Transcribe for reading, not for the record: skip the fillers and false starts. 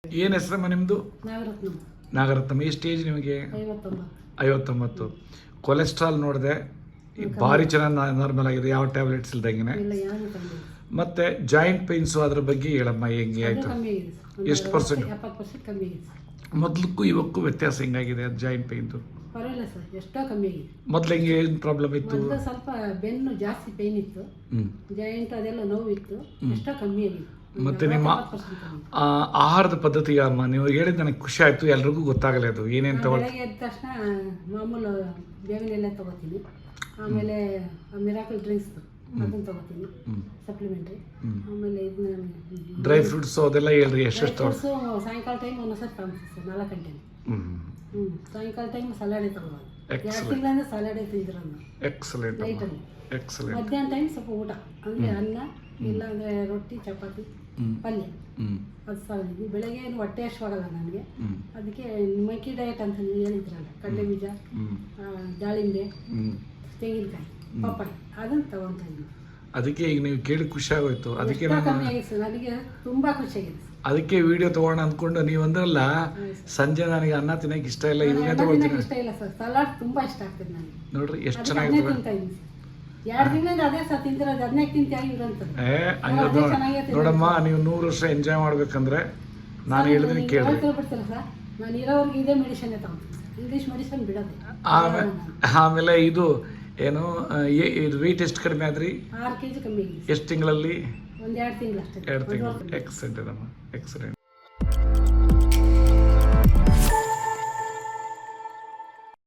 ಏನು ಹೆಸರಮ್ಮ ನಿಮ್ಮದು? ನಾಗರತ್ನಮ್ಮ. ನಾಗರತ್ನಮ್ಮ. ಎಷ್ಟು ಏಜ್ ನಿಮಗೆ? 59. ಕೊಲೆಸ್ಟ್ರಾಲ್ ನೋಡಿದೆ ಭಾರಿ ಚೆನ್ನಾಗಿ ನಾರ್ಮಲ್ ಆಗಿದೆ, ಯಾವ ಟ್ಯಾಬ್ಲೆಟ್ಸ್ ಇಲ್ದಂಗೆ. ಮತ್ತೆ ಜಾಯಿಂಟ್ ಪೇನ್ಸು ಅದ್ರ ಬಗ್ಗೆ ಹೇಳಮ್ಮ, ಹೆಂಗೆ ಆಯ್ತು? ಎಷ್ಟು ಪರ್ಸೆಂಟ್? 70% ಕಮ್ಮಿ ಆಗಿದೆ. ಮೊದಲಕ್ಕೂ ಇವಕ್ಕೂ ವ್ಯತ್ಯಾಸ ಹೆಂಗಾಗಿದೆ ಅದು ಜಾಯಿಂಟ್ ಪೇನ್ದು? ಪರವಾಗಿಲ್ಲ ಸರ್, ಎಷ್ಟೋ ಕಮ್ಮಿ ಆಗಿದೆ. ಮೊದಲು ಹೆಂಗೆ ಏನು ಪ್ರಾಬ್ಲಮ್ ಇತ್ತು? ಮೊದಲು ಸ್ವಲ್ಪ ಬೆನ್ನು ಜಾಸ್ತಿ ಪೇನ್ ಇತ್ತು, ಜಾಯಿಂಟ್ ಅದೆಲ್ಲ ನೋವು ಇತ್ತು, ಎಷ್ಟೋ ಕಮ್ಮಿ ಆಗಿದೆ. ಮತ್ತೆ ನಿಮ್ಮ ಆಹಾರದ ಪದ್ಧತಿ ಅಮ್ಮ ನೀವು ಹೇಳಿದ್ ನನಗೆ ಖುಷಿ ಆಯ್ತು. ಎಲ್ರಿಗೂ ಗೊತ್ತಾಗಲ್ಲ ಅದು ಏನೇನು ಬೆಳಗ್ಗೆ ಎದ್ದ ತಕ್ಷಣ ಮಾಮೂಲು ಬೇವಿನ ಎಲೆ ತಗೋತೀನಿ, ಆಮೇಲೆ ಮಿರಾಕಲ್ ಡ್ರಿಂಕ್ಸ್ ಅದನ್ನ ತಗೋತೀನಿ, ಸಪ್ಲಿಮೆಂಟ್ರಿ. ಆಮೇಲೆ ಇದನ್ನ ಡ್ರೈ ಫ್ರೂಟ್ಸ್ ಅದೆಲ್ಲ ಹೇಳ್ರಿ, ಎಷ್ಟು ಸಾಯಂಕಾಲ ಟೈಮ್ ಒಂದೊಂದ್ಸರಿ ತಗೊಂತೀನಿ ಸರ್, 4 ಗಂಟೆ. ಸಾಯಂಕಾಲ ಟೈಮ್ ಸಲಾಡೆ ತಗೋದು, 2 ತಿಂಗಳಿಂದ ಸಲಾಡೆ ತಿಂದಿರೋದು. ಎಕ್ಸಲೆಂಟ್ ನೈಟಲ್ಲಿ ಎಕ್ಸಲೆಂಟ್. ಮಧ್ಯಾಹ್ನ ಟೈಮ್ ಸ್ವಲ್ಪ ಊಟ ಅಂದರೆ ಅನ್ನ, ಇಲ್ಲಾಂದರೆ ರೊಟ್ಟಿ, ಚಪಾತಿ, ಪಲ್ಯ ಅದು ಸಾಗಿದ್ವಿ. ಬೆಳಗ್ಗೆ ಏನು ಹೊಟ್ಟೆ ಅಷ್ಟವಾಗಲ್ಲ ನನಗೆ, ಅದಕ್ಕೆ ಮೈಕಿ ಡಯಟ್ ಅಂತ ನೀವು ಹೇಳಿದ್ರಲ್ಲ, ಕಡಲೆ ಬೀಜ, ದಾಳಿಂಬೆ, ತೆಂಗಿನಕಾಯಿ, ಪಪ್ಪಾಯ ಅದನ್ನು ತಗೊತಾ ಇದ್ದೀನಿ. ಅದಕ್ಕೆ ಈಗ ನೀವು ಕೇಳಿ ಖುಷಿ ಆಗೋಯ್ತು. ಅದಕ್ಕೆ ಕಮ್ಮಿ ಆಗಿದೆ ಸರ್, ನನಗೆ ತುಂಬ ಖುಷಿ ಆಗಿದೆ. ಅದಕ್ಕೆ ವಿಡಿಯೋ ತಗೋಣ ಅಂದ್ಕೊಂಡು ನೀವು ಅಂದ್ರಲ್ಲ, ಸಂಜೆ ನನಗೆ ಅನ್ನ ತಿನ್ನಕ್ಕೆ ಇಷ್ಟ ಇಲ್ಲ, ಇವನ್ನೇ ತಗೊಳ್ತೀನಿ. ಇಷ್ಟ ಇಲ್ಲ ಸರ್, ಸಲಾಡ್ ತುಂಬ ಇಷ್ಟ ಆಗ್ತದೆ ನನಗೆ. ನೋಡ್ರಿ ಎಷ್ಟು ಚೆನ್ನಾಗಿದೆ. ತಿಂತಾ ಇದ್ದೀನಿ ಸರ್, 2 ದಿನದಿಂದ ಅದೇ ಸರ್ ತಿಂತಿರೋದು, 15 ತಿಂತ ನೋಡಮ್ಮ, ನೀವು 100 ವರ್ಷ ಎಂಜಾಯ್ ಮಾಡ್ಬೇಕಂದ್ರೆ ನಾನು ಹೇಳಿದ್ರೆ ಕೇಳಿ. ಬಿಡ್ತೀರಾ ಸರ್, ನಾನು ಇರೋವ್ರಿಗೆ ಇದೇ ಮೆಡಿಸಿನ್ ತಗೊಂತೀನಿ, ಇಂಗ್ಲೀಷ್ ಮೆಡಿಸಿನ್ ಬಿಡೋದು. ಆಮೇಲೆ ಇದು ಏನು ಇದು ವೆಯ್ಟ್ ಎಷ್ಟು ಕಡಿಮೆ ಆದ್ರಿ? 6 kg ಕಮ್ಮಿ ಆಗಿದೆ. ಎಷ್ಟು ತಿಂಗಳಲ್ಲಿ? ಒಂದು 2 ತಿಂಗಳು ಅಷ್ಟೇ. 2 ತಿಂಗಳು. ಎಕ್ಸಲೆಂಟ್ ಅಮ್ಮ, ಎಕ್ಸಲೆಂಟ್.